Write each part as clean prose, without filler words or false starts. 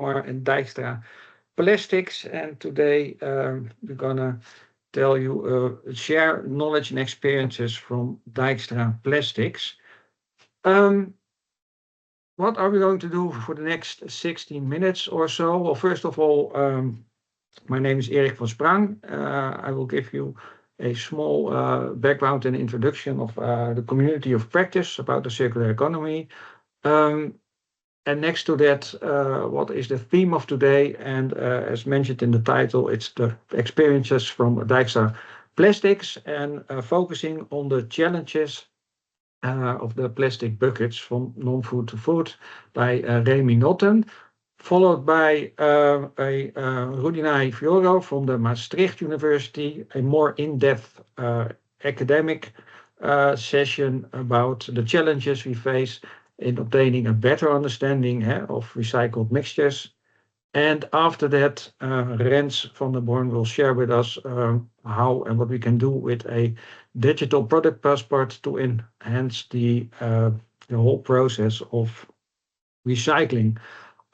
are in Dijkstra Plastics, and today we're gonna tell you share knowledge and experiences from Dijkstra Plastics. Um, what are we going to do for the next 16 minutes or so? Well, first of all, my name is Erik van Sprang. I will give you a small background and introduction of the community of practice about the circular economy. Um, And next to that, what is the theme of today? And as mentioned in the title, it's the experiences from Dijkstra Plastics and focusing on the challenges of the plastic buckets from non-food to food by Remy Notten, followed by Rudinai Fioro from the Maastricht University, a more in-depth academic session about the challenges we face in obtaining a better understanding of recycled mixtures. And after that, Rens van der Born will share with us how and what we can do with a digital product passport to enhance the whole process of recycling.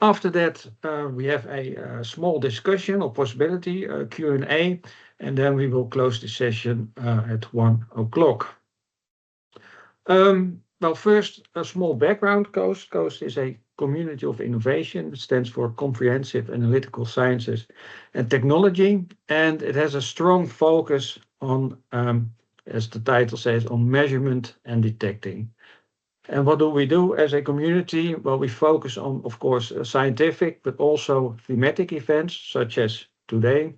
After that, we have a small discussion or possibility, Q&A, and then we will close the session at 1 o'clock. Well, first, a small background. COAST. COAST is a community of innovation. It stands for Comprehensive Analytical Sciences and Technology, and it has a strong focus on, as the title says, on measurement and detecting. And what do we do as a community? Well, we focus on, of course, scientific, but also thematic events, such as today.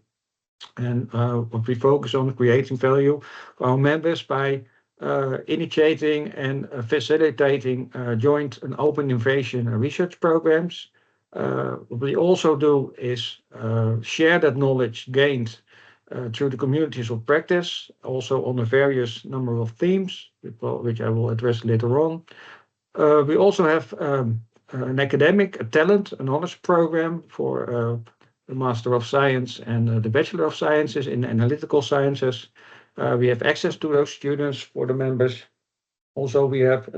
And what we focus on creating value for our members by initiating and facilitating joint and open innovation research programs. What we also do is share that knowledge gained through the communities of practice, also on a various number of themes, which I will address later on. We also have an academic, a talent, an honors program for the Master of Science and the Bachelor of Sciences in Analytical Sciences. We have access to those students for the members. Also, we have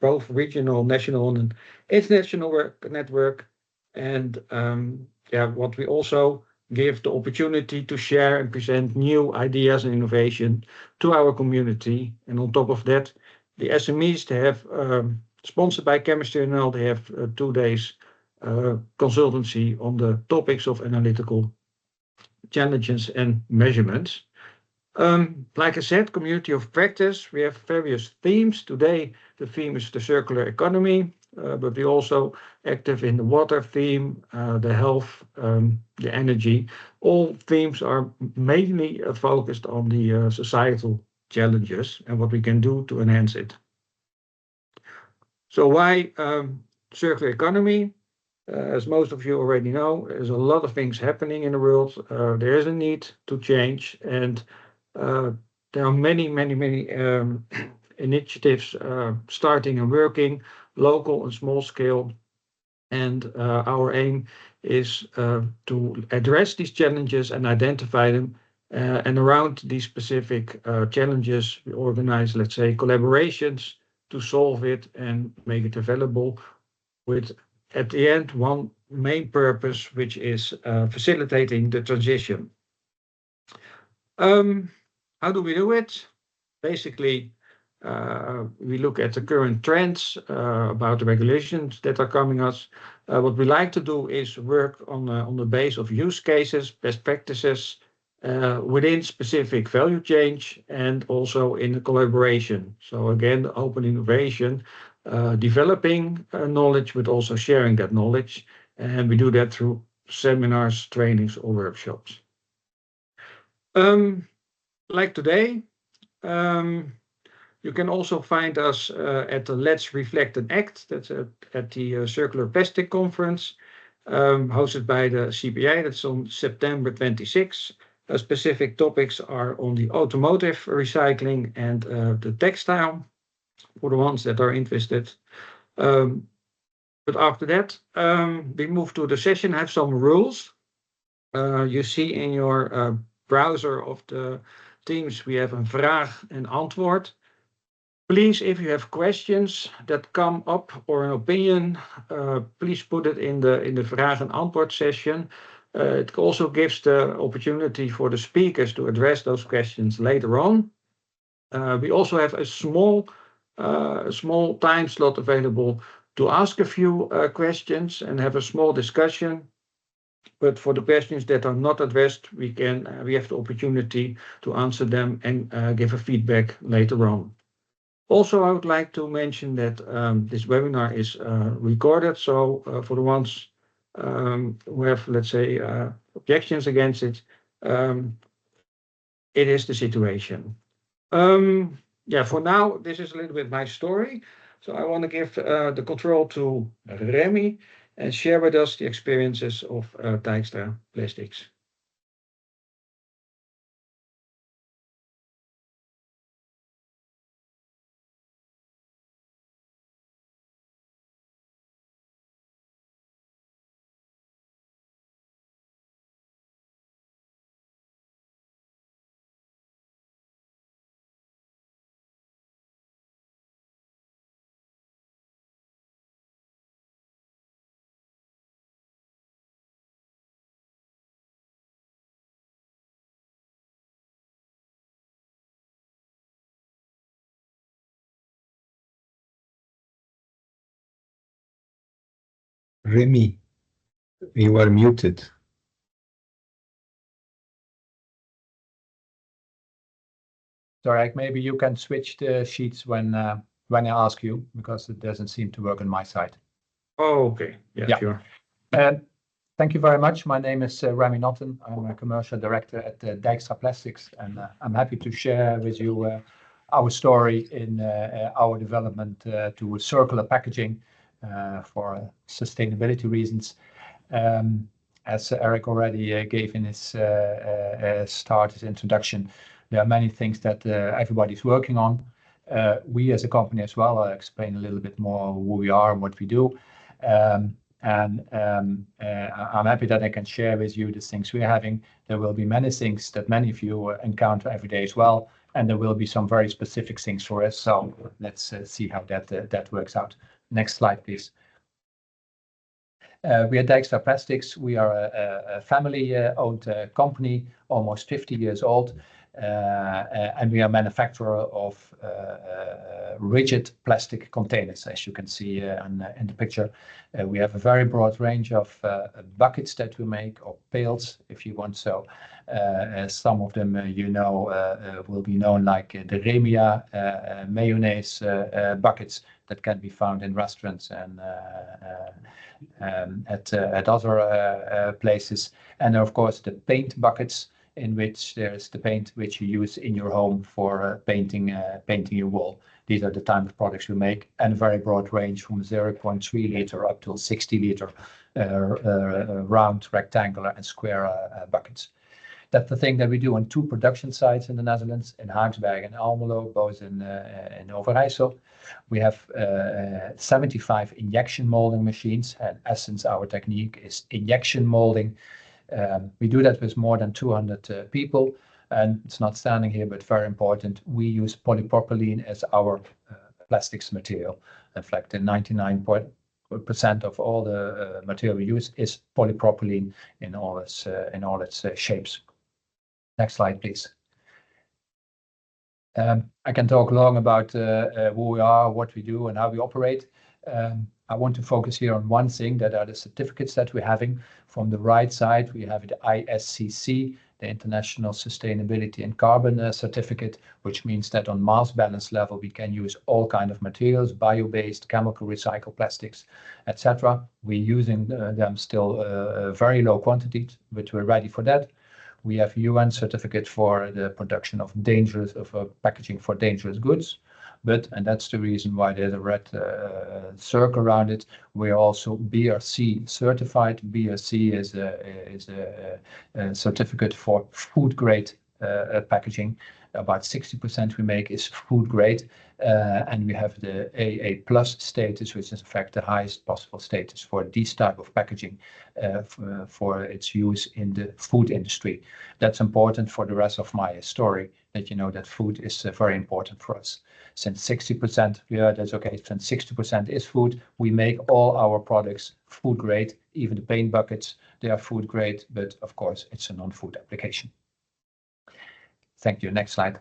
both regional, national, and international network. And what we also give the opportunity to share and present new ideas and innovation to our community. And on top of that, the SMEs, they have, sponsored by Chemistry NL, they have 2 days consultancy on the topics of analytical challenges and measurements. Like I said, community of practice, we have various themes. Today, the theme is the circular economy, but we also active in the water theme, the health, the energy. All themes are mainly focused on the societal challenges and what we can do to enhance it. So why circular economy? As most of you already know, there's a lot of things happening in the world. There is a need to change, and there are many initiatives starting and working, local and small scale. And our aim is to address these challenges and identify them. And around these specific challenges, we organize, let's say, collaborations to solve it and make it available with, at the end, one main purpose, which is facilitating the transition. How do we do it? Basically, we look at the current trends about the regulations that are coming us. What we like to do is work on the base of use cases, best practices within specific value chain and also in the collaboration. So again, the open innovation, developing knowledge, but also sharing that knowledge. And we do that through seminars, trainings, or workshops. Like today, you can also find us at the Let's Reflect and Act. That's at the Circular Plastic Conference, hosted by the CPA. That's on September 26. Specific topics are on the automotive recycling and the textile, for the ones that are interested. But after that, we move to the session. I have some rules. You see in your browser of the Teams, we have een vraag en antwoord. Please, if you have questions that come up or an opinion, please put it in the vraag and antwoord session. It also gives the opportunity for the speakers to address those questions later on. We also have a small time slot available to ask a few questions and have a small discussion. But for the questions that are not addressed, we have the opportunity to answer them and give a feedback later on. Also, I would like to mention that this webinar is recorded. So for the ones who have, let's say, objections against it, it is the situation. Yeah, for now, this is a little bit my story. So I want to give the control to Remy and share with us the experiences of Dijkstra Plastics. Remy, you are muted. Sorry, maybe you can switch the sheets when I ask you, because it doesn't seem to work on my side. Oh, okay. Yeah, sure. Thank you very much. My name is Remy Notten. I'm a commercial director at Dijkstra Plastics, and I'm happy to share with you our story in our development to circular packaging for sustainability reasons. As Eric already gave in his his introduction, there are many things that everybody's working on. We as a company as well, I'll explain a little bit more who we are and what we do. I'm happy that I can share with you the things we're having. There will be many things that many of you encounter every day as well, and there will be some very specific things for us. So let's see how that works out. Next slide, please. We are Dijkstra Plastics. We are a family-owned company, almost 50 years old, and we are a manufacturer of rigid plastic containers, as you can see in the picture. We have a very broad range of buckets that we make, or pails, if you want so. Some of them, will be known like the Remia mayonnaise buckets that can be found in restaurants and at other places. And of course, the paint buckets, in which there's the paint which you use in your home for painting your wall. These are the type of products we make, and a very broad range from 0.3 liter up to 60 liter round, rectangular, and square buckets. That's the thing that we do on 2 production sites in the Netherlands, in Haaksbergen and Almelo, both in Overijssel. We have 75 injection molding machines, and in essence, our technique is injection molding. We do that with more than 200 people, and it's not standing here, but very important. We use polypropylene as our plastics material. In fact, 99% of all the material we use is polypropylene in all its shapes. Next slide, please. I can talk long about who we are, what we do, and how we operate. I want to focus here on one thing, that are the certificates that we're having. From the right side, we have the ISCC, the International Sustainability and Carbon Certificate, which means that on mass balance level, we can use all kinds of materials, bio-based, chemical recycled plastics, etc. We're using them still very low quantities, but we're ready for that. We have UN certificate for the production of packaging for dangerous goods. But, and that's the reason why there's a red circle around it, we're also BRC certified. BRC is a certificate for food grade packaging. About 60% we make is food grade, and we have the AA+ status, which is in fact the highest possible status for this type of packaging for its use in the food industry. That's important for the rest of my story, that you know that food is very important for us. Since 60%, yeah, that's okay, since 60% is food, we make all our products food grade, even the paint buckets, they are food grade, but of course it's a non-food application. Thank you. Next slide.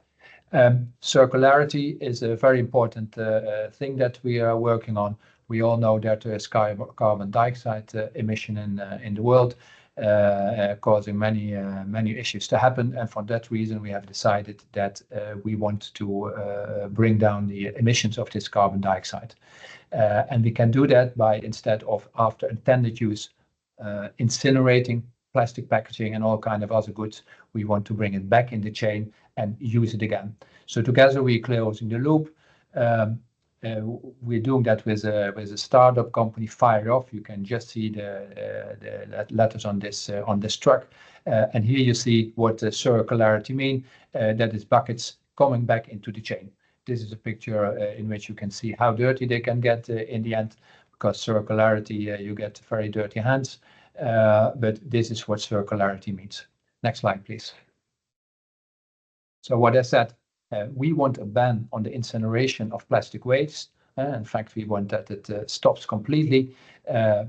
Circularity is a very important thing that we are working on. We all know that there is carbon dioxide emission in the world, causing many issues to happen. And for that reason, we have decided that we want to bring down the emissions of this carbon dioxide. And we can do that by, instead of after intended use, incinerating plastic packaging and all kind of other goods, we want to bring it back in the chain and use it again. So together we're closing the loop. We're doing that with a startup company, Fire Off. You can just see the letters on this truck, and here you see what the circularity mean. That is buckets coming back into the chain. This is a picture in which you can see how dirty they can get in the end, because circularity, you get very dirty hands. But this is what circularity means. Next slide, please. So what I said, we want a ban on the incineration of plastic waste. In fact, we want that it stops completely,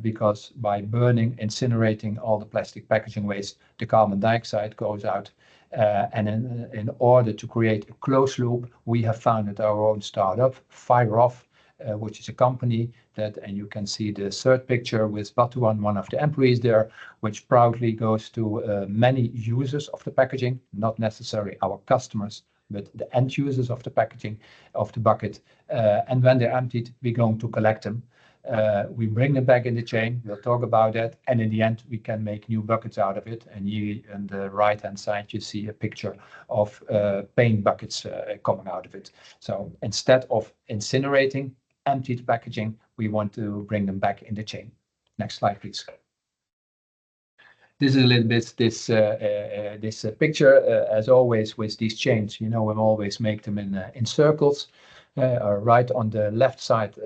because by burning, incinerating all the plastic packaging waste, the carbon dioxide goes out. And in order to create a closed loop, we have founded our own startup, Fire Off, which is a company that, and you can see the third picture with Batuan, one of the employees there, which proudly goes to many users of the packaging, not necessarily our customers, but the end users of the packaging of the bucket. And when they're emptied, we're going to collect them. We bring them back in the chain. We'll talk about that. And in the end, we can make new buckets out of it. And here on the right-hand side, you see a picture of paint buckets coming out of it. So instead of incinerating emptied packaging, we want to bring them back in the chain. Next slide, please. This is a little bit this picture, as always with these chains, you know, we always make them in circles. Right on the left side,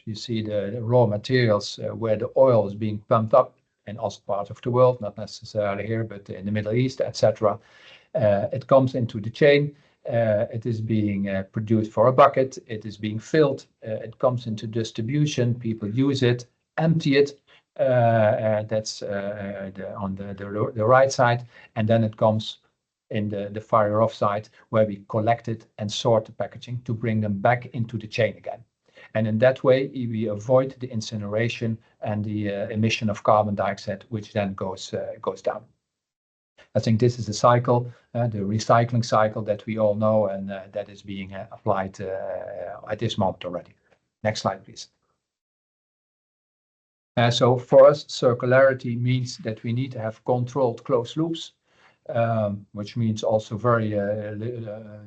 you see the raw materials where the oil is being pumped up in other parts of the world, not necessarily here, but in the Middle East, etc. It comes into the chain. It is being produced for a bucket. It is being filled. It comes into distribution. People use it, empty it. That's on the right side, and then it comes in the Fire Off side, where we collect it and sort the packaging to bring them back into the chain again. And in that way, we avoid the incineration and the emission of carbon dioxide, which then goes down. I think this is a cycle, the recycling cycle that we all know, and that is being applied at this moment already. Next slide, please. So for us, circularity means that we need to have controlled closed loops, which means also very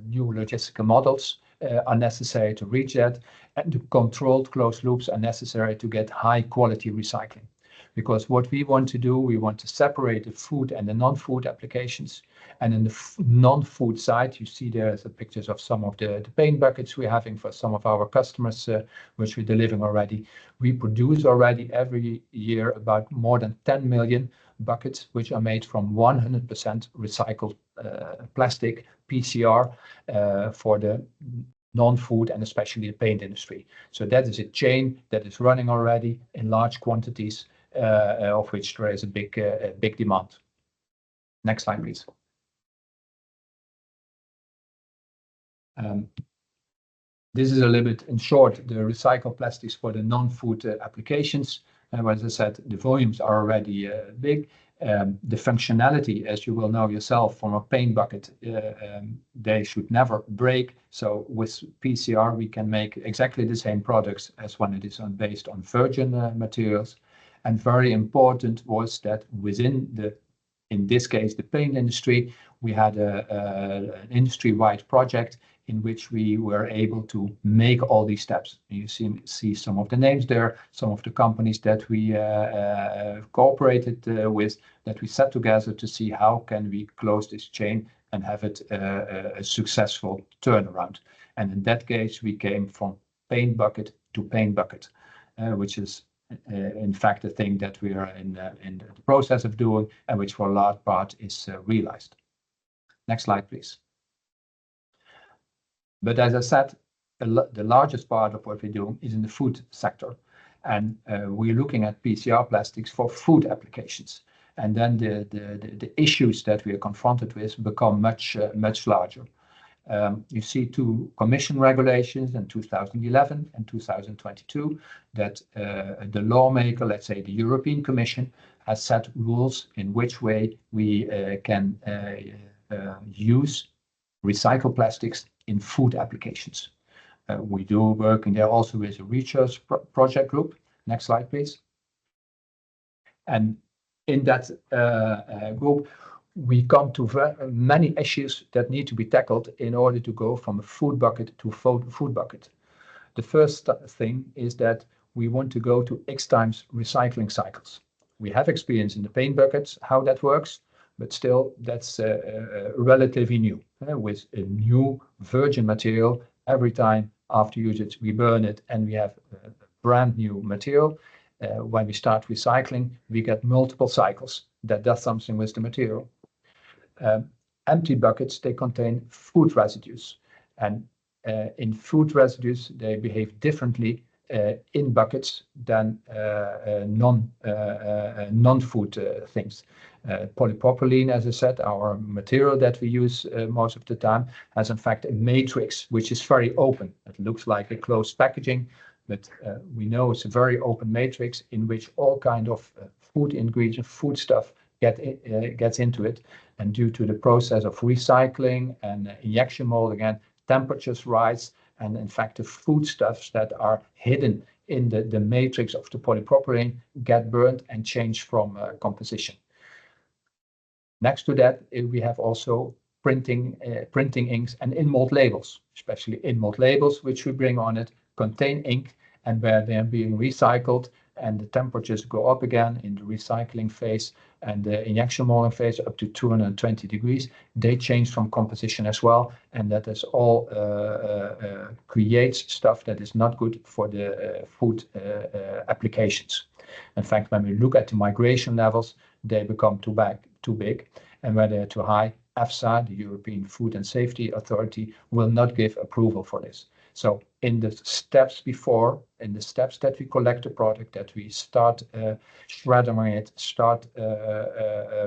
new logistical models are necessary to reach that. And the controlled closed loops are necessary to get high quality recycling. Because what we want to do, we want to separate the food and the non-food applications. And in the non-food side, you see there the pictures of some of the paint buckets we're having for some of our customers, which we're delivering already. We produce already every year about more than 10 million buckets, which are made from 100% recycled plastic, PCR, for the non-food and especially the paint industry. So that is a chain that is running already in large quantities, of which there is a big demand. Next slide, please. This is a little bit in short, the recycled plastics for the non-food applications. As I said, the volumes are already big. The functionality, as you will know yourself from a paint bucket, they should never break. So with PCR, we can make exactly the same products as when it is based on virgin materials. And very important was that within in this case, the paint industry, we had an industry-wide project in which we were able to make all these steps. You see some of the names there, some of the companies that we cooperated with, that we set together to see how can we close this chain and have it a successful turnaround. And in that case, we came from paint bucket to paint bucket, which is in fact a thing that we are in the process of doing, and which for a large part is realized. Next slide, please. But as I said, the largest part of what we're doing is in the food sector. And we're looking at PCR plastics for food applications. And then the issues that we are confronted with become much larger. You see two Commission regulations in 2011 and 2022 that the lawmaker, let's say the European Commission, has set rules in which way we can use recycled plastics in food applications. We do working there also with a research project group. Next slide, please. And in that group, we come to many issues that need to be tackled in order to go from a food bucket to food bucket. The first thing is that we want to go to X times recycling cycles. We have experience in the paint buckets, how that works, but still that's relatively new. With a new virgin material, every time after usage we burn it and we have a brand new material. When we start recycling, we get multiple cycles. That does something with the material. Empty buckets, they contain food residues. And in food residues, they behave differently in buckets than non-food things. Polypropylene, as I said, our material that we use most of the time, has in fact a matrix which is very open. It looks like a closed packaging, but we know it's a very open matrix in which all kind of food ingredients, food stuff gets into it. And due to the process of recycling and injection molding, and temperatures rise, and in fact the foodstuffs that are hidden in the matrix of the polypropylene get burned and change from composition. Next to that, we have also printing inks and in-mold labels, especially in-mold labels, which we bring on it, contain ink, and where they are being recycled and the temperatures go up again in the recycling phase and the injection molding phase up to 220 degrees, they change from composition as well. And that is all creates stuff that is not good for the food applications. In fact, when we look at the migration levels, they become too big. And when they're too high, EFSA, the European Food and Safety Authority, will not give approval for this. So in the steps before, in the steps that we collect the product, that we start shredding it, start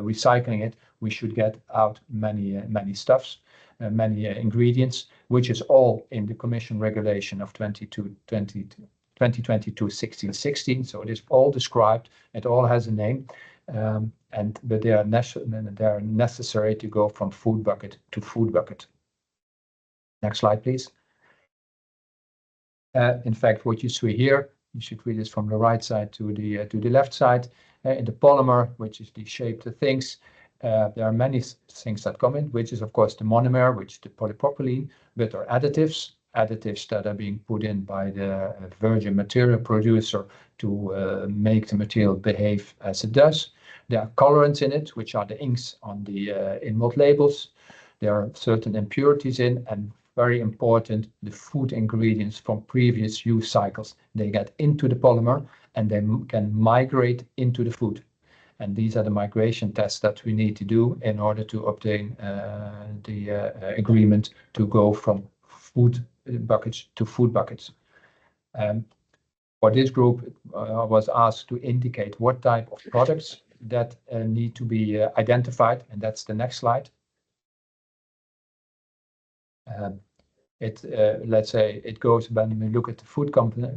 recycling it, we should get out many stuffs, many ingredients, which is all in the Commission regulation of 2022-1616. So it is all described, it all has a name, but they are necessary to go from food bucket to food bucket. Next slide, please. In fact, what you see here, you should read this from the right side to the left side. In the polymer, which is the shaped things, there are many things that come in, which is of course the monomer, which is the polypropylene, but there are additives that are being put in by the virgin material producer to make the material behave as it does. There are colorants in it, which are the inks on the in-mold labels. There are certain impurities in, and very important, the food ingredients from previous use cycles. They get into the polymer and they can migrate into the food. And these are the migration tests that we need to do in order to obtain the agreement to go from food buckets to food buckets. For this group, I was asked to indicate what type of products that need to be identified, and that's the next slide. Let's say it goes when we look at the food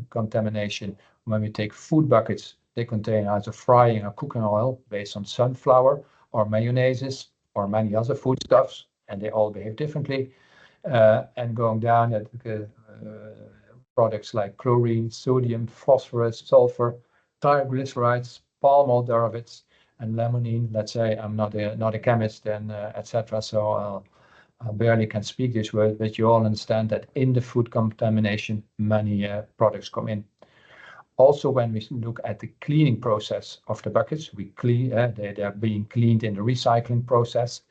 contamination. When we take food buckets, they contain either frying or cooking oil based on sunflower or mayonnaises or many other foodstuffs, and they all behave differently. And going down at products like chlorine, sodium, phosphorus, sulfur, triglycerides, palm oil derivatives, and limonene. Let's say I'm not a chemist and etc. So I barely can speak this word, but you all understand that in the food contamination, many products come in. Also, when we look at the cleaning process of the buckets, we clean. They are being cleaned in the recycling process.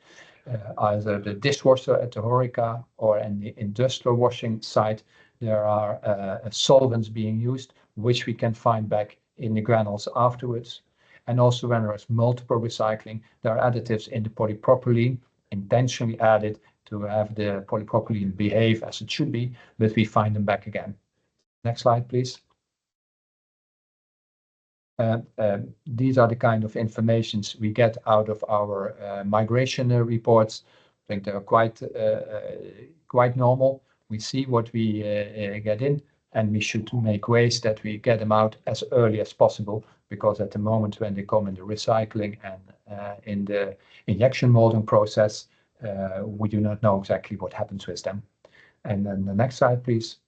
either the dishwasher at the HoReCa or in the industrial washing side, there are solvents being used, which we can find back in the granules afterwards. And also when there is multiple recycling, there are additives in the polypropylene intentionally added to have the polypropylene behave as it should be, but we find them back again. Next slide, please. These are the kind of informations we get out of our migration reports. I think they're quite normal. We see what we get in, and we should make ways that we get them out as early as possible, because at the moment when they come in the recycling and in the injection molding process, we do not know exactly what happens with them. And then the next slide, please.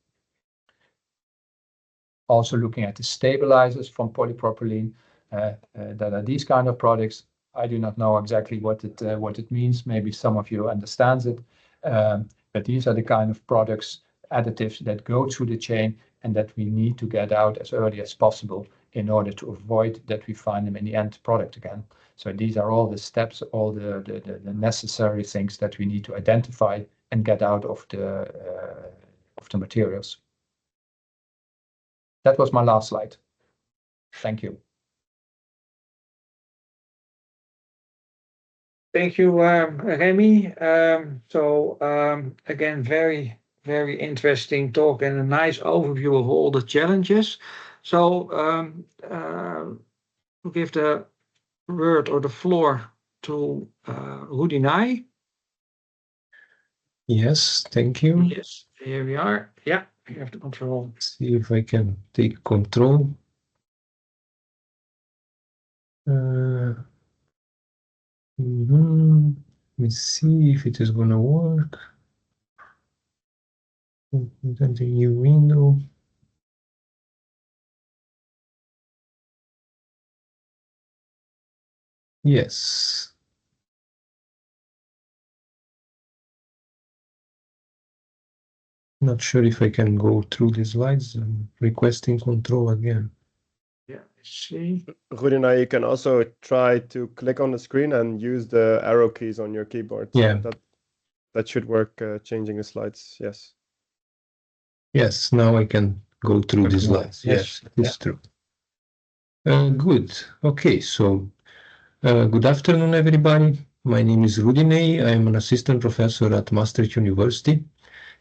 Also looking at the stabilizers from polypropylene, that are these kind of products. I do not know exactly what it means. Maybe some of you understands it, but these are the kind of products, additives that go through the chain and that we need to get out as early as possible in order to avoid that we find them in the end product again. So these are all the steps, all the necessary things that we need to identify and get out of the materials. That was my last slide. Thank you. Thank you, Remy. Again, very, very interesting talk and a nice overview of all the challenges. So we'll give the word or the floor to Rudinai. Yes, thank you. Yes, here we are. Yeah, you have the control. Let's see if I can take control. Let me see if it is going to work. Open the new window. Yes. Not sure if I can go through the slides. I'm requesting control again. Yeah, let's see. Rudina, you can also try to click on the screen and use the arrow keys on your keyboard. Yeah. That should work, changing the slides. Yes. Yes, now I can go through the slides. Yes, it's true. Good. Okay, so good afternoon, everybody. My name is Rudinai. I'm an assistant professor at Maastricht University.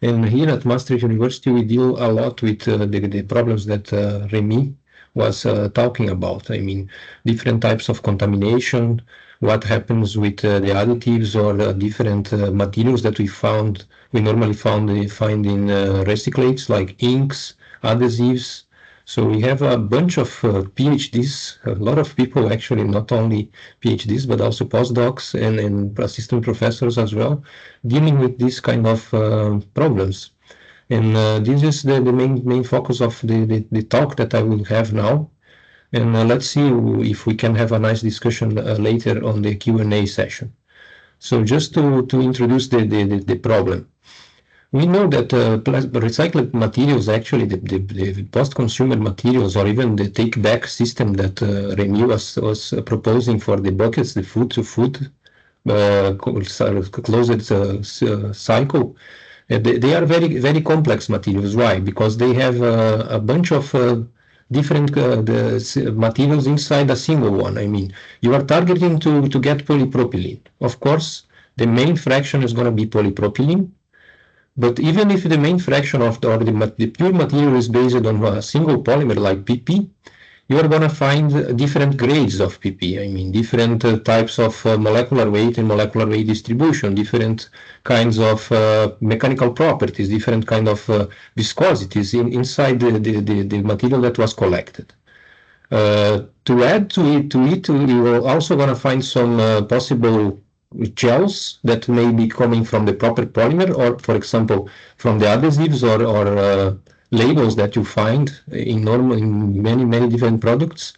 And here at Maastricht University, we deal a lot with the problems that Remy was talking about. I mean, different types of contamination, what happens with the additives or different materials that we normally find in recyclates like inks, adhesives. So we have a bunch of PhDs, a lot of people actually, not only PhDs, but also postdocs and assistant professors as well, dealing with this kind of problems. And this is the main focus of the talk that I will have now. And let's see if we can have a nice discussion later on the Q&A session. So just to introduce the problem. We know that recycled materials, actually the post-consumer materials, or even the take-back system that Remy was proposing for the buckets, the food-to-food closed cycle, they are very, very complex materials. Why? Because they have a bunch of different materials inside a single one. I mean, you are targeting to get polypropylene. Of course, the main fraction is going to be polypropylene. But even if the main fraction of the pure material is based on a single polymer like PP, you are going to find different grades of PP. I mean, different types of molecular weight and molecular weight distribution, different kinds of mechanical properties, different kind of viscosities inside the material that was collected. To add to it, you are also going to find some possible gels that may be coming from the proper polymer, or for example from the adhesives or labels that you find in many different products.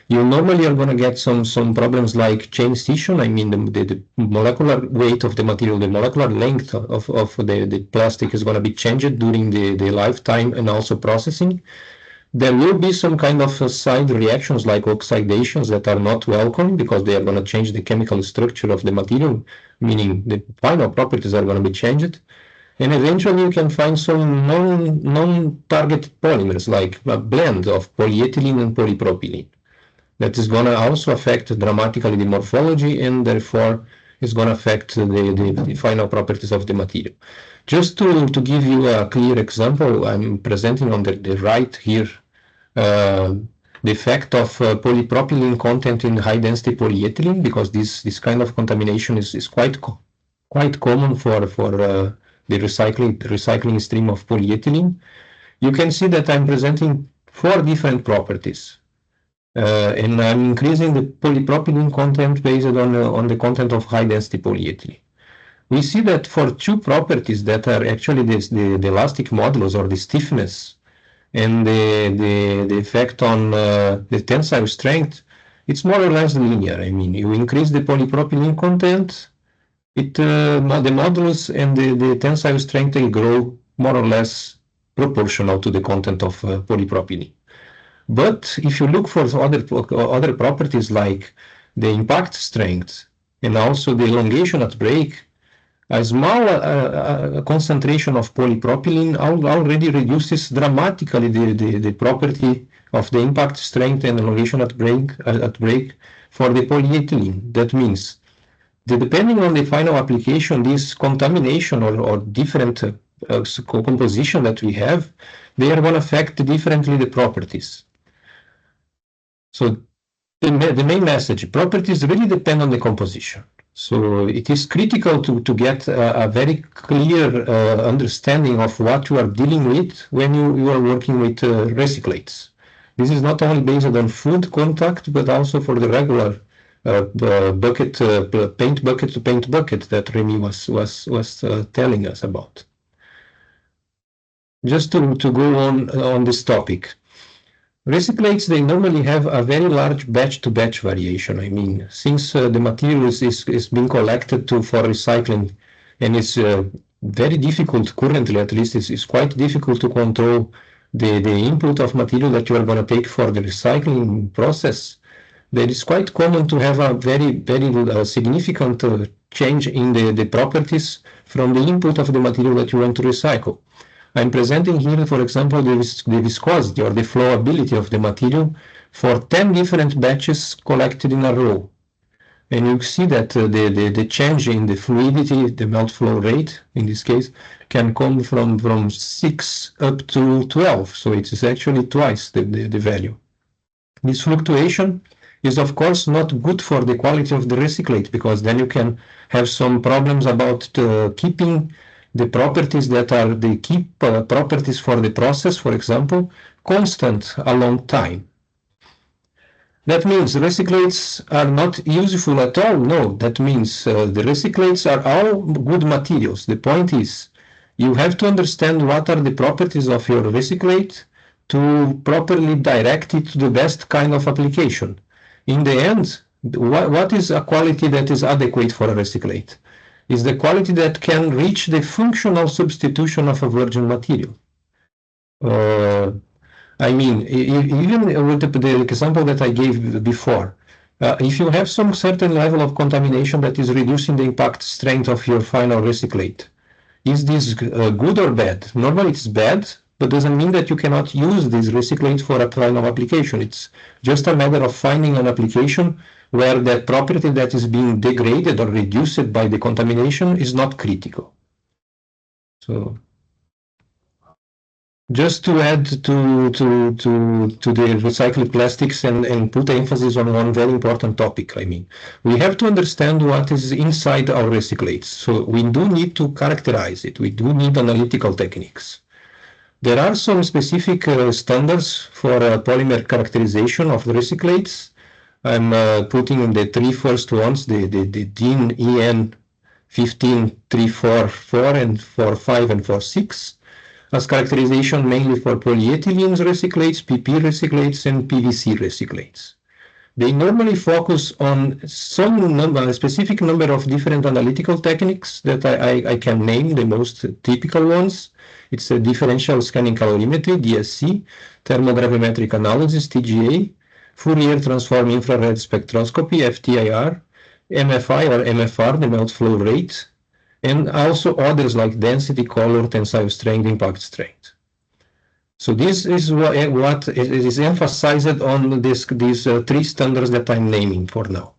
You normally are going to get some problems like chain scission. I mean, the molecular weight of the material, the molecular length of the plastic is going to be changed during the lifetime and also processing. There will be some kind of side reactions like oxidations that are not welcome because they are going to change the chemical structure of the material, meaning the final properties are going to be changed. And eventually you can find some non-targeted polymers like a blend of polyethylene and polypropylene that is going to also affect dramatically the morphology and therefore is going to affect the final properties of the material. Just to give you a clear example, I'm presenting on the right here the effect of polypropylene content in high-density polyethylene, because this kind of contamination is quite common for the recycling stream of polyethylene. You can see that I'm presenting 4 different properties. And I'm increasing the polypropylene content based on the content of high-density polyethylene. We see that for 2 properties that are actually the elastic modulus or the stiffness and the effect on the tensile strength, it's more or less linear. I mean, you increase the polypropylene content, the modulus and the tensile strength will grow more or less proportional to the content of polypropylene. But if you look for other properties like the impact strength and also the elongation at break, a small concentration of polypropylene already reduces dramatically the property of the impact strength and elongation at break for the polyethylene. That means that depending on the final application, this contamination or different composition that we have, they are going to affect differently the properties. So the main message, properties really depend on the composition. So it is critical to get a very clear understanding of what you are dealing with when you are working with recyclates. This is not only based on food contact, but also for the regular paint bucket to paint bucket that Remy was telling us about. Just to go on this topic. Recyclates, they normally have a very large batch-to-batch variation. I mean, since the material is being collected for recycling, and it's very difficult, currently at least, it's quite difficult to control the input of material that you are going to take for the recycling process. That is quite common to have a very significant change in the properties from the input of the material that you want to recycle. I'm presenting here, for example, the viscosity or the flowability of the material for 10 different batches collected in a row. And you see that the change in the fluidity, the melt flow rate, in this case, can come from 6 up to 12. So it is actually twice the value. This fluctuation is, of course, not good for the quality of the recyclate, because then you can have some problems about keeping the properties that are the key properties for the process, for example, constant a long time. That means recyclates are not useful at all? No, that means the recyclates are all good materials. The point is, you have to understand what are the properties of your recyclate to properly direct it to the best kind of application. In the end, what is a quality that is adequate for a recyclate? Is the quality that can reach the functional substitution of a virgin material. I mean, even with the example that I gave before, if you have some certain level of contamination that is reducing the impact strength of your final recyclate, is this good or bad? Normally it's bad, but doesn't mean that you cannot use this recyclate for a final application. It's just a matter of finding an application where that property that is being degraded or reduced by the contamination is not critical. So, just to add to the recycled plastics and put emphasis on one very important topic, I mean, we have to understand what is inside our recyclates. So we do need to characterize it. We do need analytical techniques. There are some specific standards for polymer characterization of the recyclates. I'm putting in the 3 first ones, the DIN EN 15344 and 45 and 46, as characterization mainly for polyethylene recyclates, PP recyclates, and PVC recyclates. They normally focus on a specific number of different analytical techniques that I can name the most typical ones. It's a differential scanning calorimetry, DSC, thermogravimetric analysis, TGA, Fourier transform infrared spectroscopy, FTIR, MFI or MFR, the melt flow rate, and also others like density, color, tensile strength, impact strength. So this is what is emphasized on these three standards that I'm naming for now.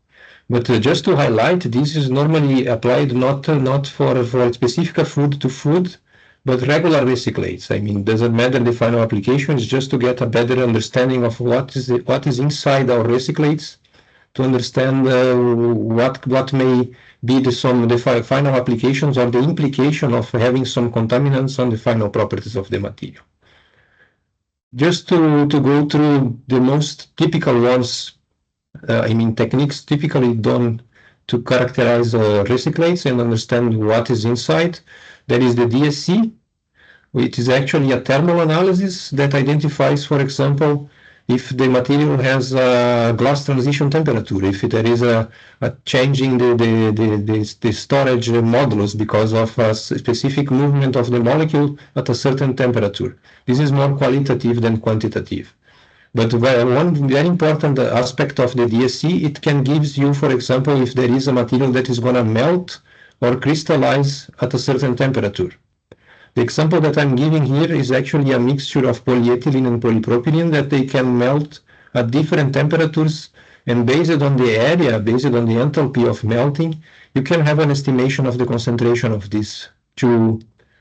But just to highlight, this is normally applied not for specific food to food, but regular recyclates. I mean, doesn't matter the final application, it's just to get a better understanding of what is inside our recyclates, to understand what may be the final applications or the implication of having some contaminants on the final properties of the material. Just to go through the most typical ones, I mean techniques typically done to characterize recyclates and understand what is inside. There is the DSC, which is actually a thermal analysis that identifies, for example, if the material has a glass transition temperature, if there is a change in the storage modulus because of a specific movement of the molecule at a certain temperature. This is more qualitative than quantitative. But one very important aspect of the DSC, it can give you, for example, if there is a material that is going to melt or crystallize at a certain temperature. The example that I'm giving here is actually a mixture of polyethylene and polypropylene that they can melt at different temperatures, and based on the area, based on the enthalpy of melting, you can have an estimation of the concentration of these two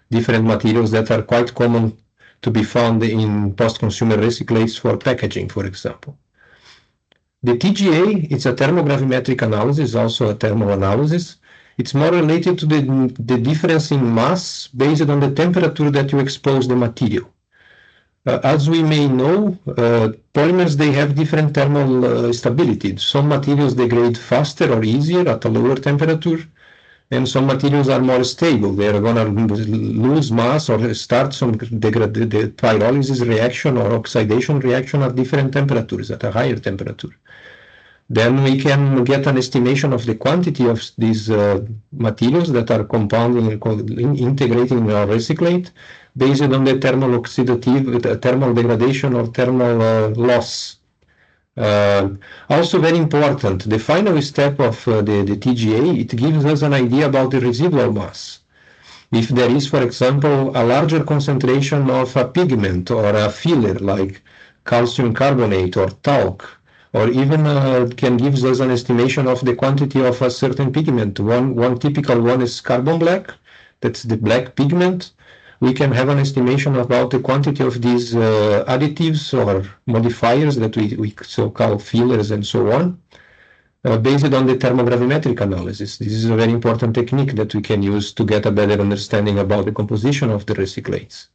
different materials that are quite common to be found in post-consumer recyclates for packaging, for example. The TGA, it's a thermogravimetric analysis, also a thermal analysis. It's more related to the difference in mass based on the temperature that you expose the material. As we may know, polymers, they have different thermal stability. Some materials degrade faster or easier at a lower temperature, and some materials are more stable. They are going to lose mass or start some the pyrolysis reaction or oxidation reaction at different temperatures, at a higher temperature. Then we can get an estimation of the quantity of these materials that are compounding and integrating in our recyclate based on the thermal oxidative, thermal degradation or thermal loss. Also very important, the final step of the TGA, it gives us an idea about the residual mass. If there is, for example, a larger concentration of a pigment or a filler like calcium carbonate or talc, or even can give us an estimation of the quantity of a certain pigment. One typical one is carbon black, that's the black pigment. We can have an estimation about the quantity of these additives or modifiers that we so-call fillers and so on, based on the thermogravimetric analysis. This is a very important technique that we can use to get a better understanding about the composition of the recyclates.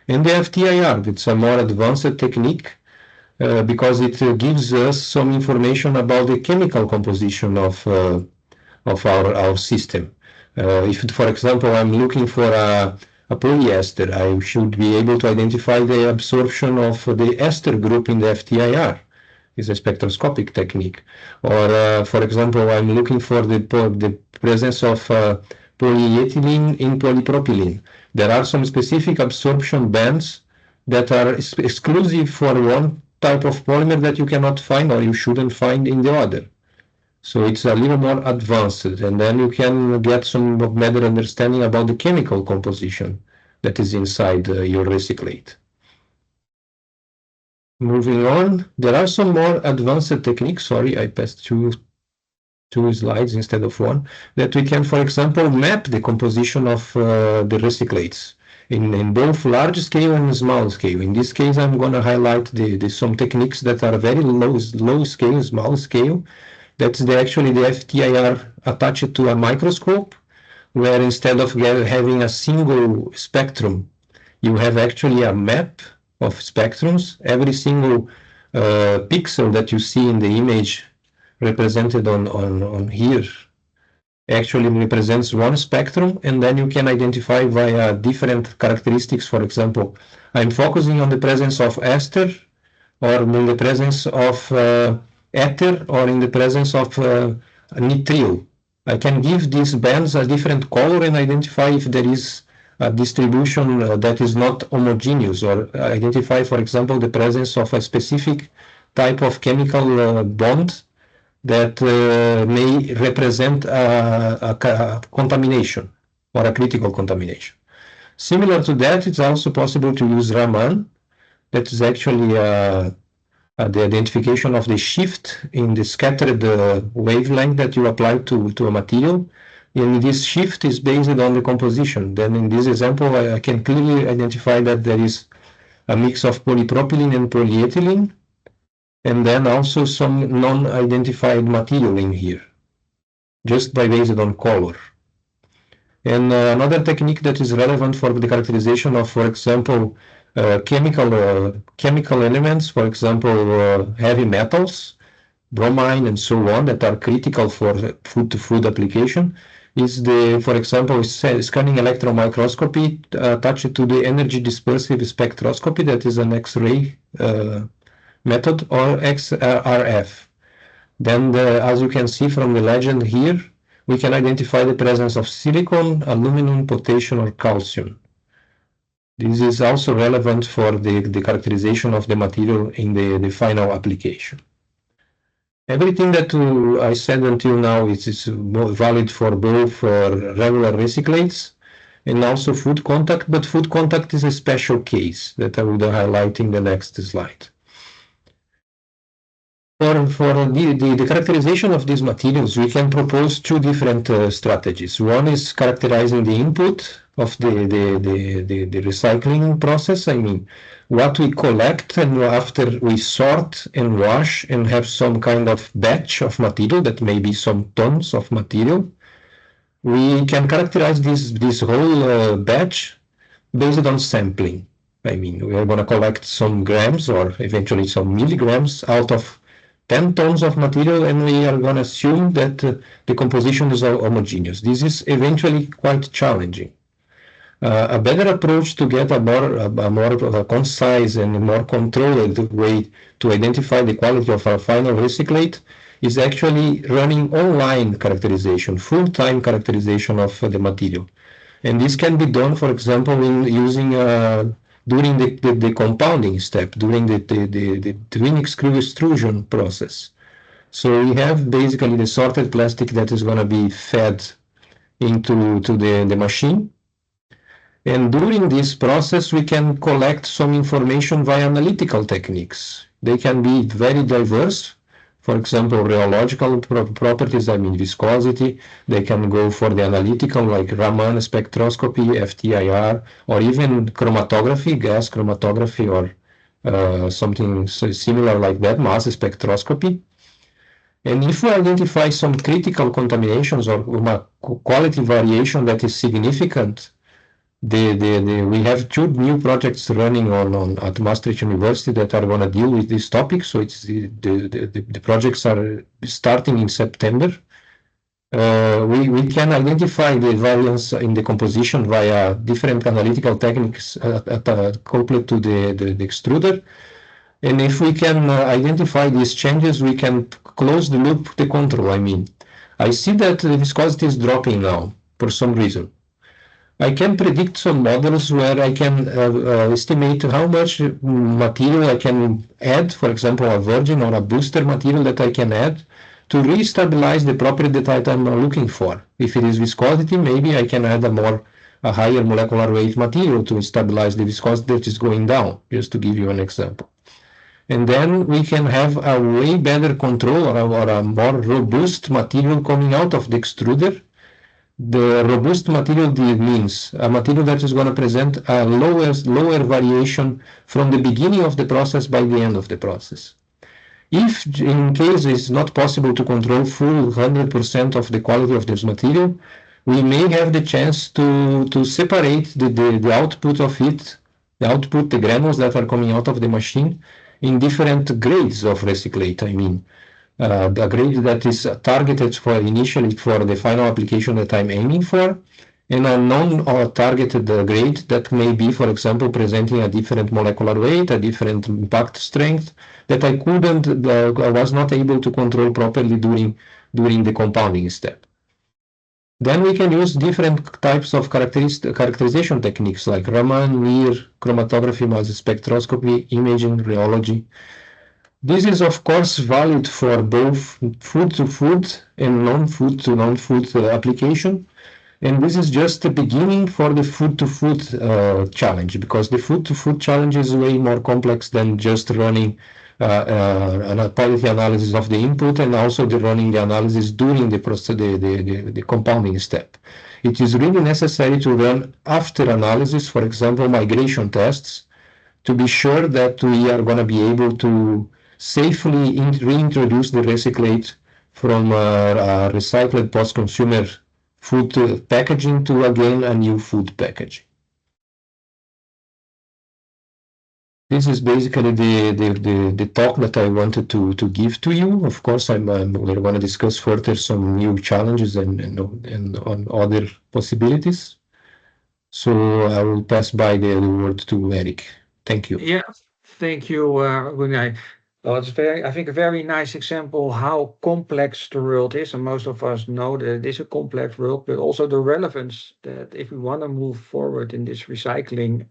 And the FTIR, it's a more advanced technique because it gives us some information about the chemical composition of our system. If, for example, I'm looking for a polyester, I should be able to identify the absorption of the ester group in the FTIR. It's a spectroscopic technique. Or, for example, I'm looking for the presence of polyethylene in polypropylene. There are some specific absorption bands that are exclusive for one type of polymer that you cannot find or you shouldn't find in the other. So it's a little more advanced, and then you can get some better understanding about the chemical composition that is inside your recyclate. Moving on, there are some more advanced techniques. Sorry, I passed two slides instead of one, that we can, for example, map the composition of the recyclates in both large scale and small scale. In this case, I'm going to highlight some techniques that are very low scale, small scale. That's actually the FTIR attached to a microscope, where instead of having a single spectrum, you have actually a map of spectrums. Every single pixel that you see in the image represented on here actually represents one spectrum, and then you can identify via different characteristics. For example, I'm focusing on the presence of ester or the presence of ether or in the presence of nitrile. I can give these bands a different color and identify if there is a distribution that is not homogeneous, or identify, for example, the presence of a specific type of chemical bond that may represent a contamination or a critical contamination. Similar to that, it's also possible to use Raman. That is actually the identification of the shift in the scattered wavelength that you apply to a material. And this shift is based on the composition. Then in this example, I can clearly identify that there is a mix of polypropylene and polyethylene, and then also some non-identified material in here, just by based on color. And another technique that is relevant for the characterization of, for example, chemical elements, for example, heavy metals, bromine and so on, that are critical for food-to-food application, is the, for example, scanning electron microscopy attached to the energy dispersive spectroscopy, that is an X-ray method, or XRF. Then, as you can see from the legend here, we can identify the presence of silicon, aluminum, potassium, or calcium. This is also relevant for the characterization of the material in the final application. Everything that I said until now is valid for both regular recyclates and also food contact, but food contact is a special case that I will highlight in the next slide. For the characterization of these materials, we can propose two different strategies. One is characterizing the input of the recycling process. I mean, what we collect, and after we sort and wash and have some kind of batch of material, that may be some tons of material, we can characterize this whole batch based on sampling. I mean, we are going to collect some grams or eventually some milligrams out of 10 tons of material, and we are going to assume that the composition is homogeneous. This is eventually quite challenging. A better approach to get a more concise and more controlled way to identify the quality of our final recyclate is actually running online characterization, full-time characterization of the material. And this can be done, for example, in using during the compounding step, during the twin extrusion process. So we have basically the sorted plastic that is going to be fed into the machine. And during this process, we can collect some information via analytical techniques. They can be very diverse. For example, rheological properties, I mean viscosity. They can go for the analytical, like Raman spectroscopy, FTIR, or even chromatography, gas chromatography, or something similar like that, mass spectroscopy. And if we identify some critical contaminations or quality variation that is significant, we have two new projects running at Maastricht University that are going to deal with this topic. So it's the projects are starting in September. We can identify the variance in the composition via different analytical techniques coupled to the extruder. And if we can identify these changes, we can close the loop, the control. I mean, I see that the viscosity is dropping now for some reason. I can predict some models where I can estimate how much material I can add, for example, a virgin or a booster material that I can add to re-stabilize the property that I'm looking for. If it is viscosity, maybe I can add a higher molecular weight material to stabilize the viscosity that is going down, just to give you an example. And then we can have a way better control or a more robust material coming out of the extruder. The robust material means a material that is going to present a lower variation from the beginning of the process by the end of the process. If in case it's not possible to control full 100% of the quality of this material, we may have the chance to separate the output of it, the granules that are coming out of the machine in different grades of recyclate. I mean, the grade that is targeted for initially for the final application that I'm aiming for, and a non-targeted grade that may be, for example, presenting a different molecular weight, a different impact strength that I was not able to control properly during the compounding step. Then we can use different types of characterization techniques like Raman, NIR, chromatography, mass spectroscopy, imaging, rheology. This is, of course, valid for both food-to-food and non-food-to-non-food application. And this is just the beginning for the food-to-food challenge, because the food-to-food challenge is way more complex than just running a quality analysis of the input and also running the analysis during the compounding step. It is really necessary to run after analysis, for example, migration tests, to be sure that we are going to be able to safely reintroduce the recyclate from recycled post-consumer food packaging to, again, a new food packaging. This is basically the talk that I wanted to give to you. Of course, we're going to discuss further some new challenges and on other possibilities. So I will pass by the word to Eric. Thank you. Yeah, thank you, Gunay. Well, it's I think, a very nice example how complex the world is, and most of us know that it is a complex world, but also the relevance that if we want to move forward in this recycling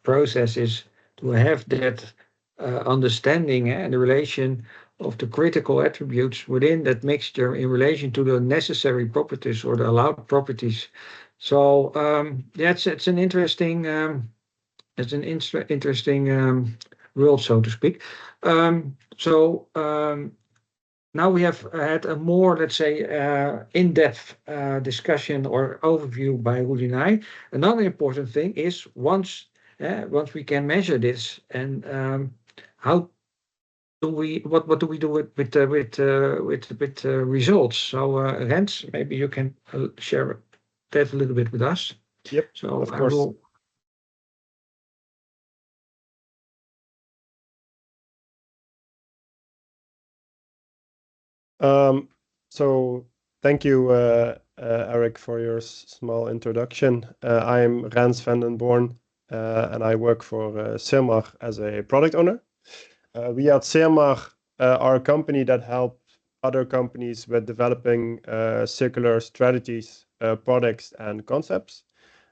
process is to have that understanding and the relation of the critical attributes within that mixture in relation to the necessary properties or the allowed properties. So yeah, it's an interesting world, so to speak. Now we have had a more, let's say, in-depth discussion or overview by Rulinai. Another important thing is once we can measure this, and what do we do with results? So Rens, maybe you can share that a little bit with us. Yep, so of course. So thank you, Eric, for your small introduction. I'm Rens van den Born, and I work for Sirmar as a product owner. We at Sirmar are a company that helps other companies with developing circular strategies, products, and concepts.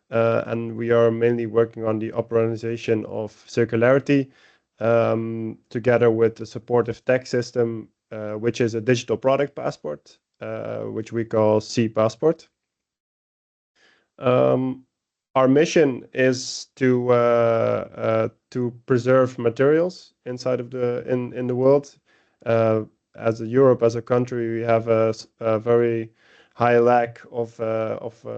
And we are mainly working on the operationalization of circularity together with the supportive tech system, which is a digital product passport, which we call C-Passport. Our mission is to preserve materials inside of in the world. As Europe, as a country, we have a very high lack of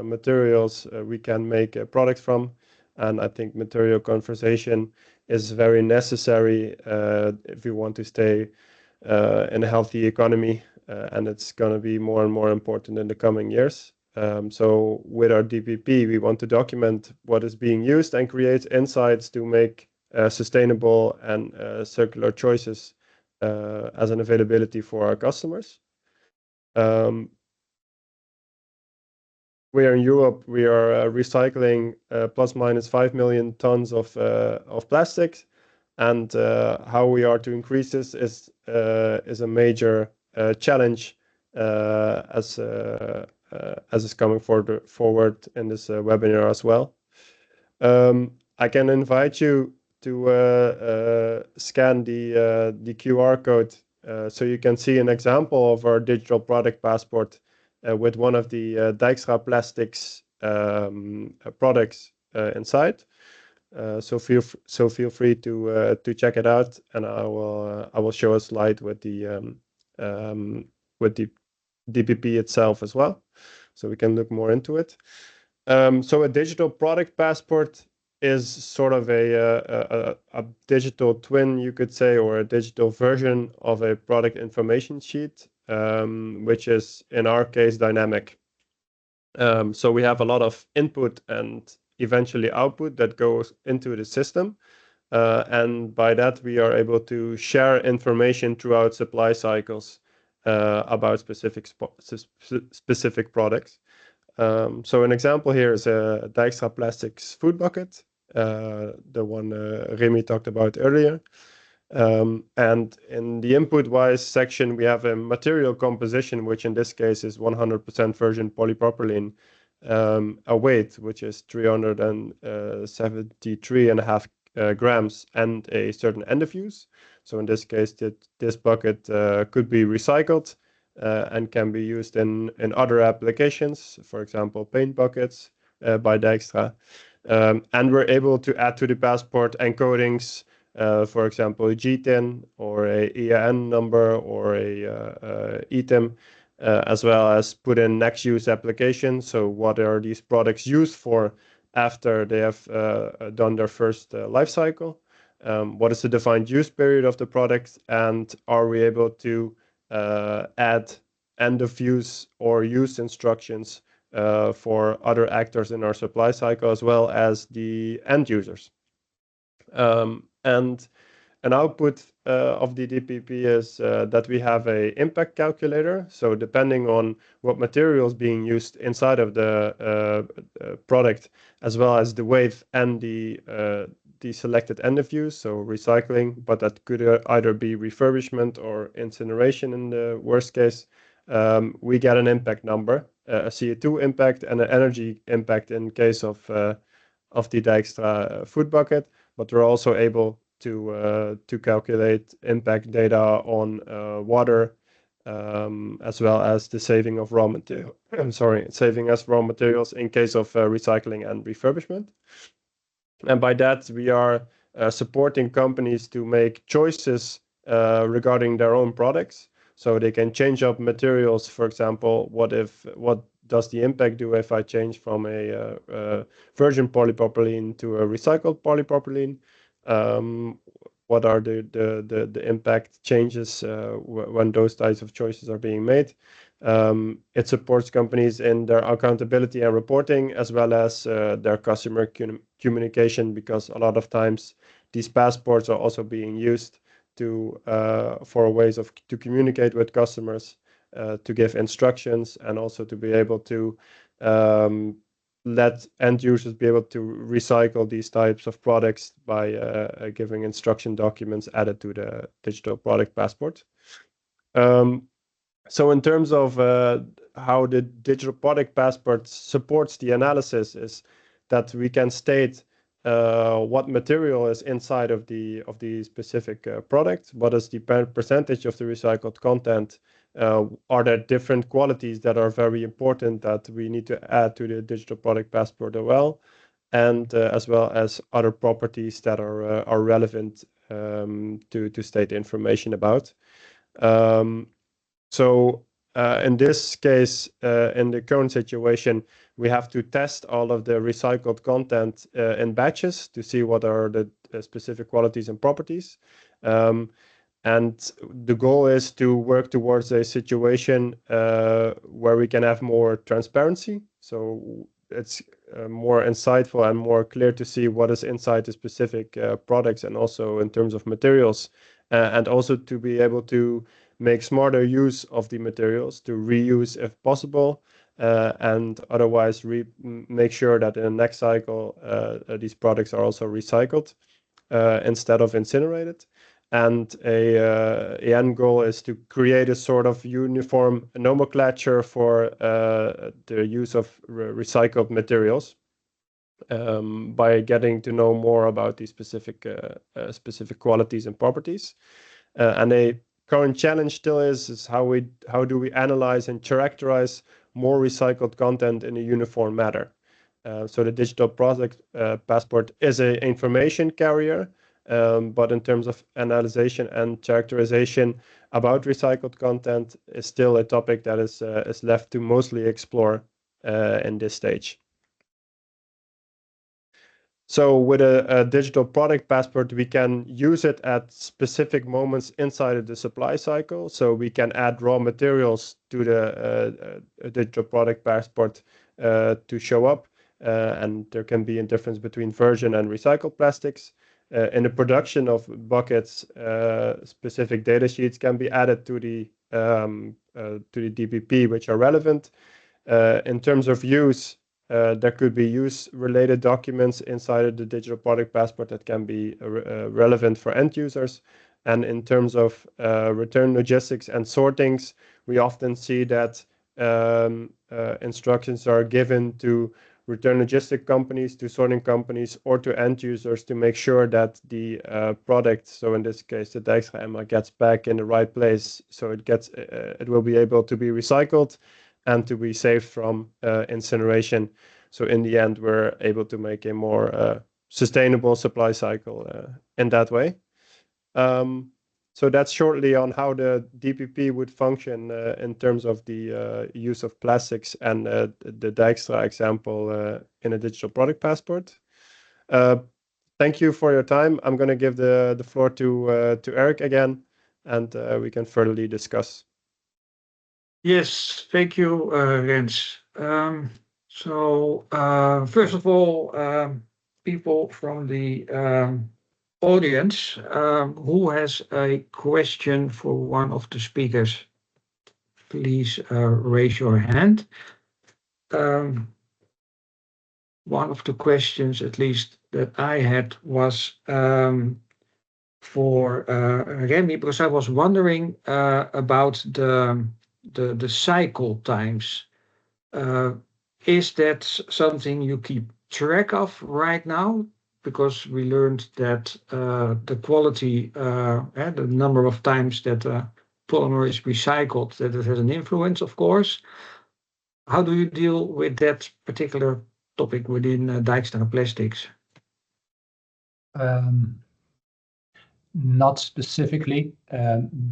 materials we can make a product from, and I think material conservation is very necessary if we want to stay in a healthy economy, and it's going to be more and more important in the coming years. So with our DPP, we want to document what is being used and create insights to make sustainable and circular choices as an availability for our customers. We are in Europe. We are recycling plus minus 5 million tons of plastics, and how we are to increase this is a major challenge as is coming forward in this webinar as well. I can invite you to scan the QR code so you can see an example of our digital product passport with one of the Dijkstra Plastics products inside. So feel free to check it out, and I will show a slide with the DPP itself as well, so we can look more into it. So a digital product passport is sort of a digital twin, you could say, or a digital version of a product information sheet, which is in our case dynamic. So we have a lot of input and eventually output that goes into the system, and by that we are able to share information throughout supply cycles about specific products. So an example here is a Dijkstra Plastics food bucket, the one Remy talked about earlier. And in the input-wise section, we have a material composition, which in this case is 100% virgin polypropylene, a weight which is 373.5 grams, and a certain end of use. So in this case, this bucket could be recycled and can be used in other applications, for example, paint buckets by Dijkstra. And we're able to add to the passport encodings, for example, a GTIN or a EAN number or a ETIM, as well as put in next use application. So what are these products used for after they have done their first life cycle? What is the defined use period of the product? And are we able to add end of use or use instructions for other actors in our supply cycle, as well as the end users? And an output of the DPP is that we have a impact calculator. So depending on what material is being used inside of the product, as well as the weight and the selected end of use, so recycling, but that could either be refurbishment or incineration in the worst case, we get an impact number, a CO2 impact and an energy impact in case of the Dijkstra food bucket. But we're also able to calculate impact data on water, as well as the saving of raw material. Saving as raw materials in case of recycling and refurbishment. And by that, we are supporting companies to make choices regarding their own products. So they can change up materials. For example, what does the impact do if I change from a virgin polypropylene to a recycled polypropylene? What are the impact changes when those types of choices are being made? It supports companies in their accountability and reporting, as well as their customer communication, because a lot of times these passports are also being used for ways to communicate with customers, to give instructions, and also to be able to let end users be able to recycle these types of products by giving instruction documents added to the digital product passport. So in terms of how the digital product passport supports the analysis, is that we can state what material is inside of the specific product, what is the percentage of the recycled content, are there different qualities that are very important that we need to add to the digital product passport as well, and as well as other properties that are relevant to state information about. So in this case, in the current situation, we have to test all of the recycled content in batches to see what are the specific qualities and properties. And the goal is to work towards a situation where we can have more transparency. So it's more insightful and more clear to see what is inside the specific products, and also in terms of materials, and also to be able to make smarter use of the materials, to reuse if possible, and otherwise make sure that in the next cycle these products are also recycled instead of incinerated. And a end goal is to create a sort of uniform nomenclature for the use of recycled materials, by getting to know more about these specific qualities and properties. And a current challenge still is how do we analyze and characterize more recycled content in a uniform manner. So the digital product passport is an information carrier, but in terms of analysis and characterization about recycled content is still a topic that is left to mostly explore in this stage. So with a digital product passport, we can use it at specific moments inside of the supply cycle. So we can add raw materials to the digital product passport to show up, and there can be a difference between virgin and recycled plastics. In the production of buckets, specific data sheets can be added to the DPP, which are relevant. In terms of use, there could be use-related documents inside of the digital product passport that can be relevant for end users. And in terms of return logistics and sortings, we often see that instructions are given to return logistic companies, to sorting companies, or to end users to make sure that the product, so in this case the Dijkstra Emma, gets back in the right place, so it will be able to be recycled and to be saved from incineration. So in the end, we're able to make a more sustainable supply cycle in that way. So that's shortly on how the DPP would function in terms of the use of plastics and the Dijkstra example in a digital product passport. Thank you for your time. I'm going to give the floor to Eric again, and we can furtherly discuss. Yes, thank you, Rens. So first of all, people from the audience, who has a question for one of the speakers, please raise your hand. One of the questions, at least that I had, was for Remy, because I was wondering about the cycle times. Is that something you keep track of right now? Because we learned that the quality, the number of times that polymer is recycled, that it has an influence, of course. How do you deal with that particular topic within Dijkstra Plastics? Not specifically.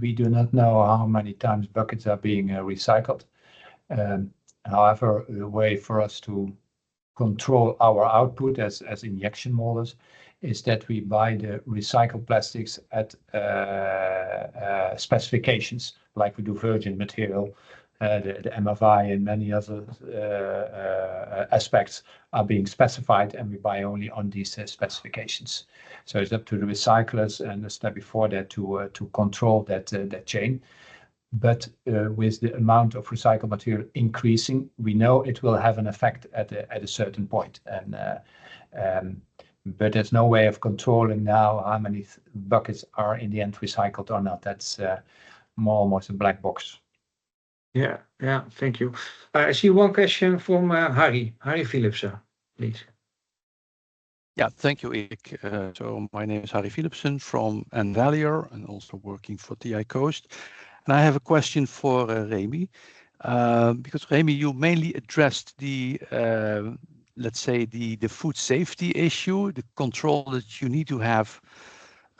We do not know how many times buckets are being recycled. However, the way for us to control our output as injection molders is that we buy the recycled plastics at specifications, like we do virgin material. The MFI and many other aspects are being specified, and we buy only on these specifications. So it's up to the recyclers and the step before that to control that chain. But with the amount of recycled material increasing, we know it will have an effect at a certain point. But there's no way of controlling now how many buckets are in the end recycled or not. That's more almost a black box. Yeah, thank you. I see one question from Harry Philipsen, please. Yeah, thank you, Erik. So my name is Harry Philipsen from Envalior and also working for TI Coast. And I have a question for Remy, because Remy, you mainly addressed the, let's say, the food safety issue, the control that you need to have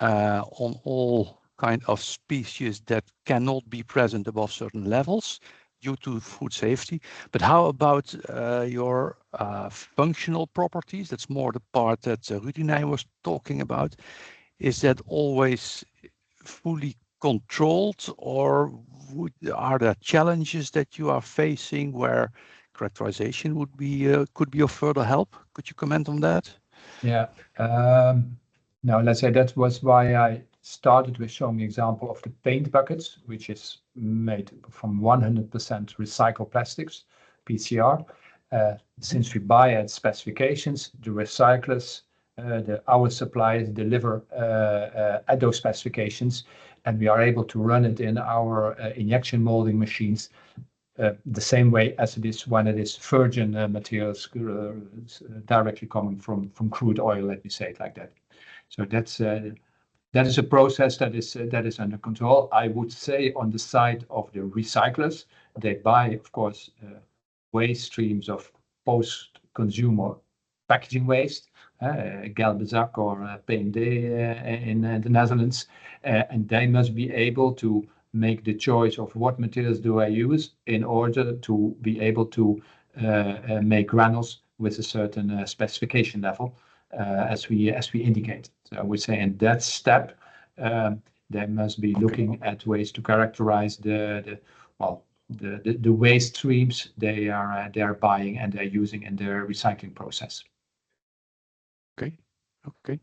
on all kind of species that cannot be present above certain levels due to food safety. But how about your functional properties? That's more the part that Rudy and I was talking about. Is that always fully controlled, or are there challenges that you are facing where characterization would be could be of further help? Could you comment on that? Yeah. Now, let's say that was why I started with showing the example of the paint buckets, which is made from 100% recycled plastics, PCR. Since we buy at specifications, the recyclers, our suppliers deliver at those specifications, and we are able to run it in our injection molding machines the same way as it is when it is virgin materials directly coming from crude oil, let me say it like that. So that is a process that is under control. I would say on the side of the recyclers, they buy, of course, waste streams of post-consumer packaging waste, Gelbezak or PND in the Netherlands, and they must be able to make the choice of what materials do I use in order to be able to make granules with a certain specification level, as we indicate. So I would say in that step, they must be looking at ways to characterize the waste streams they are buying and they're using in their recycling process. Okay.